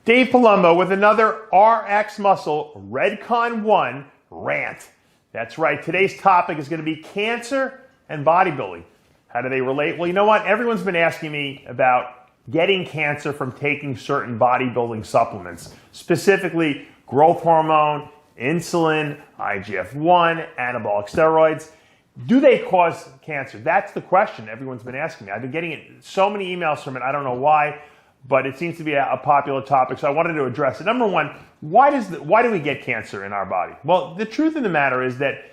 Dave Palumbo with another RX Muscle Redcon 1 rant. That's right, today's topic is going to be cancer and bodybuilding. How do they relate? Well, you know what? Everyone's been asking me about getting cancer from taking certain bodybuilding supplements, specifically growth hormone, insulin, IGF-1, anabolic steroids. Do they cause cancer? That's the question everyone's been asking me. I've been getting so many emails from it, I don't know why, but it seems to be a popular topic, so I wanted to address it. Number one, why do we get cancer in our body? Well, the truth of the matter is that,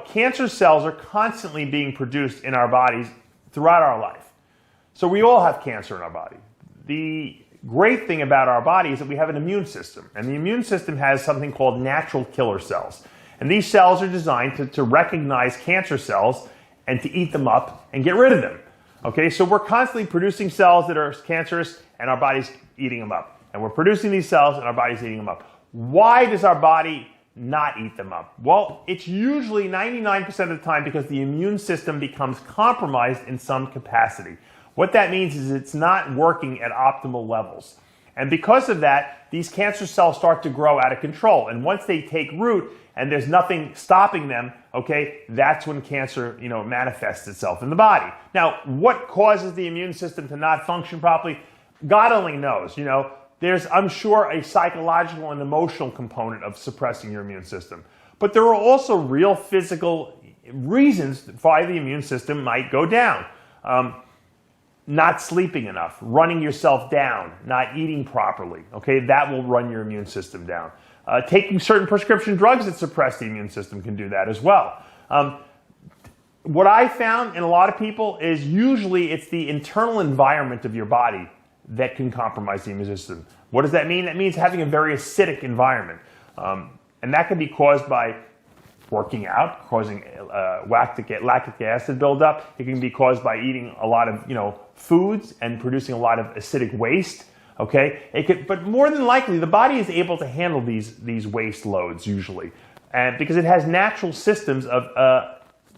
cancer cells are constantly being produced in our bodies throughout our life. So we all have cancer in our body. The great thing about our body is that we have an immune system, and the immune system has something called natural killer cells. And these cells are designed to recognize cancer cells and to eat them up and get rid of them. Okay, so we're constantly producing cells that are cancerous and our body's eating them up. And we're producing these cells and our body's eating them up. Why does our body not eat them up? Well, it's usually 99% of the time because the immune system becomes compromised in some capacity. What that means is it's not working at optimal levels. And because of that, these cancer cells start to grow out of control. And once they take root and there's nothing stopping them, okay, that's when cancer, manifests itself in the body. Now, what causes the immune system to not function properly? God only knows, There's, I'm sure, a psychological and emotional component of suppressing your immune system. But there are also real physical reasons why the immune system might go down. Not sleeping enough, running yourself down, not eating properly, okay, that will run your immune system down. Taking certain prescription drugs that suppress the immune system can do that as well. What I found in a lot of people is usually it's the internal environment of your body that can compromise the immune system. What does that mean? That means having a very acidic environment. And that can be caused by working out, causing lactic acid buildup. It can be caused by eating a lot of foods and producing a lot of acidic waste. Okay, but more than likely, the body is able to handle these waste loads usually, and because it has natural systems of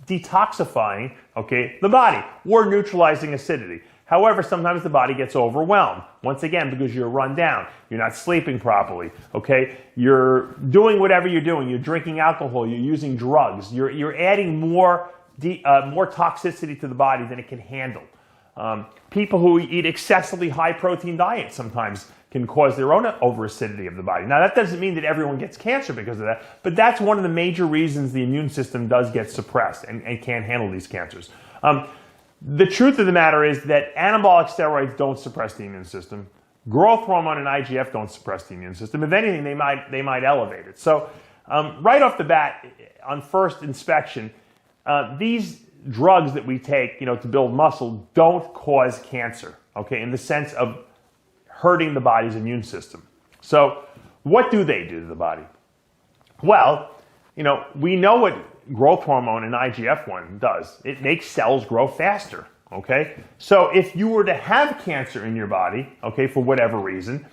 detoxifying, the body or neutralizing acidity. However, sometimes the body gets overwhelmed. Once again, because you're run down, you're not sleeping properly. Okay, you're doing whatever you're doing. You're drinking alcohol. You're using drugs. You're adding more toxicity to the body than it can handle. People who eat excessively high protein diets sometimes can cause their own overacidity of the body. Now, that doesn't mean that everyone gets cancer because of that, but that's one of the major reasons the immune system does get suppressed and can't handle these cancers. The truth of the matter is that anabolic steroids don't suppress the immune system. Growth hormone and IGF don't suppress the immune system. If anything, they might elevate it. So right off the bat, on first inspection, these drugs that we take, to build muscle don't cause cancer, in the sense of hurting the body's immune system. So what do they do to the body? Well, we know what growth hormone and IGF-1 does. It makes cells grow faster, So if you were to have cancer in your body, for whatever reason,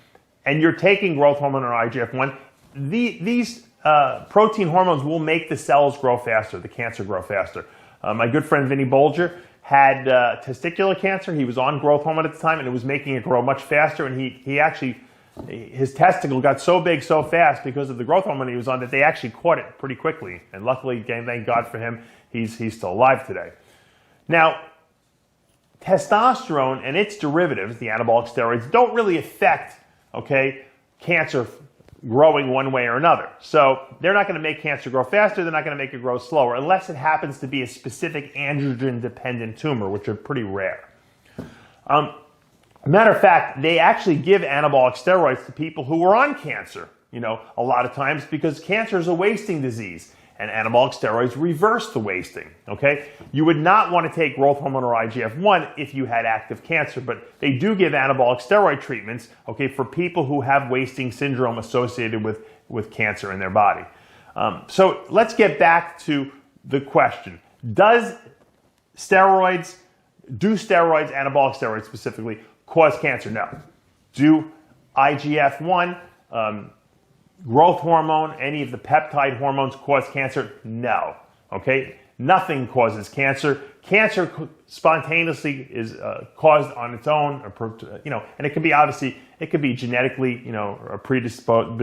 and you're taking growth hormone or IGF-1, these protein hormones will make the cells grow faster, the cancer grow faster. My good friend Vinny Bolger had testicular cancer. He was on growth hormone at the time, and it was making it grow much faster. And his testicle got so big so fast because of the growth hormone he was on that they actually caught it pretty quickly. And luckily, thank God for him, he's still alive today. Now, testosterone and its derivatives, the anabolic steroids, don't really affect cancer growing one way or another. So they're not going to make cancer grow faster, they're not going to make it grow slower, unless it happens to be a specific androgen-dependent tumor, which are pretty rare. Matter of fact, they actually give anabolic steroids to people who are on cancer, a lot of times because cancer is a wasting disease. And anabolic steroids reverse the wasting, You would not want to take growth hormone or IGF-1 if you had active cancer, but they do give anabolic steroid treatments, for people who have wasting syndrome associated with cancer in their body. So let's get back to the question. Do steroids, anabolic steroids specifically, cause cancer? No. Do IGF-1, growth hormone, any of the peptide hormones cause cancer? No. Nothing causes cancer. Cancer spontaneously is caused on its own, and it can be it could be genetically, a predisposed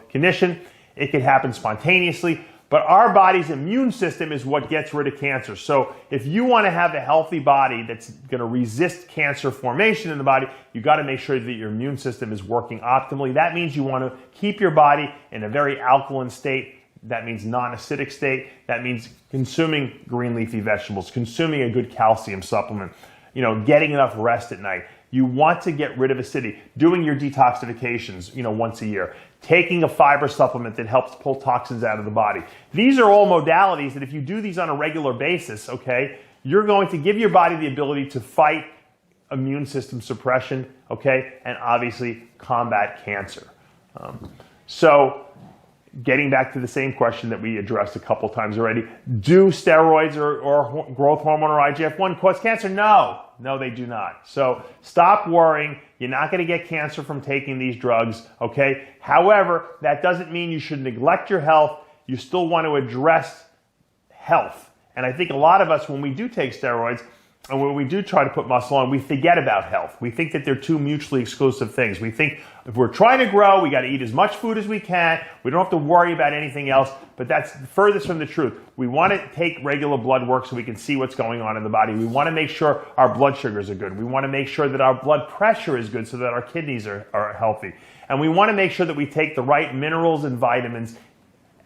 condition. It could happen spontaneously, but our body's immune system is what gets rid of cancer. So if you want to have a healthy body that's going to resist cancer formation in the body, you got to make sure that your immune system is working optimally. That means you want to keep your body in a very alkaline state. That means non-acidic state. That means consuming green leafy vegetables, consuming a good calcium supplement, getting enough rest at night. You want to get rid of acidity, doing your detoxifications, once a year, taking a fiber supplement that helps pull toxins out of the body. These are all modalities that if you do these on a regular basis, okay, you're going to give your body the ability to fight immune system suppression, okay, and obviously combat cancer. So getting back to the same question that we addressed a couple times already, do steroids or growth hormone or IGF-1 cause cancer? No, they do not. So stop worrying. You're not going to get cancer from taking these drugs, okay? However, that doesn't mean you should neglect your health. You still want to address health. And I think a lot of us, when we do take steroids, and when we do try to put muscle on, we forget about health. We think that they're two mutually exclusive things. We think if we're trying to grow, we got to eat as much food as we can. We don't have to worry about anything else, but that's furthest from the truth. We want to take regular blood work so we can see what's going on in the body. We want to make sure our blood sugars are good. We want to make sure that our blood pressure is good so that our kidneys are healthy. And we want to make sure that we take the right minerals and vitamins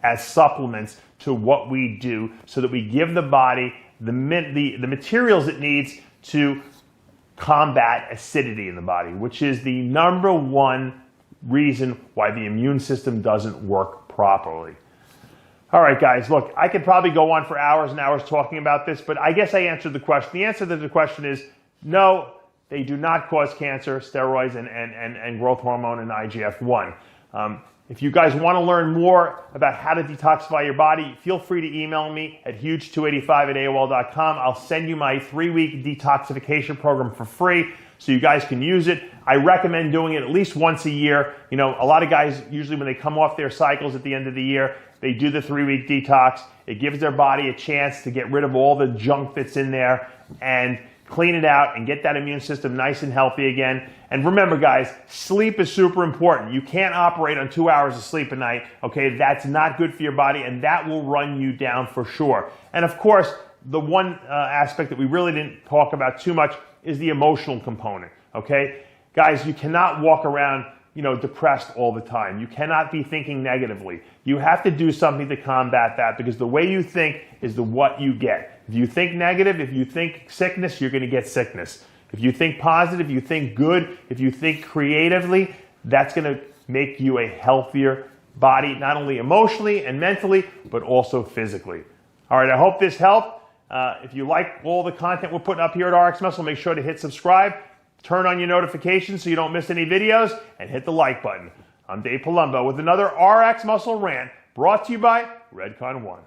as supplements to what we do so that we give the body the materials it needs to combat acidity in the body, which is the number one reason why the immune system doesn't work properly. All right, guys, look, I could probably go on for hours and hours talking about this, but I guess I answered the question. The answer to the question is no, they do not cause cancer, steroids and growth hormone and IGF-1. If you guys want to learn more about how to detoxify your body, feel free to email me at huge285@AOL.com. I'll send you my 3-week detoxification program for free so you guys can use it. I recommend doing it at least once a year. A lot of guys, usually when they come off their cycles at the end of the year, they do the 3-week detox. It gives their body a chance to get rid of all the junk that's in there and clean it out and get that immune system nice and healthy again. And remember, guys, sleep is super important. You can't operate on 2 hours of sleep a night, okay? That's not good for your body, and that will run you down for sure. And of course, the one aspect that we really didn't talk about too much is the emotional component, okay? Guys, you cannot walk around, depressed all the time. You cannot be thinking negatively. You have to do something to combat that because the way you think is what you get. If you think negative, if you think sickness, you're going to get sickness. If you think positive, you think good, if you think creatively, that's going to make you a healthier body, not only emotionally and mentally, but also physically. All right, I hope this helped. If you like all the content we're putting up here at RX Muscle, make sure to hit subscribe, turn on your notifications so you don't miss any videos, and hit the like button. I'm Dave Palumbo with another RX Muscle rant brought to you by Redcon One.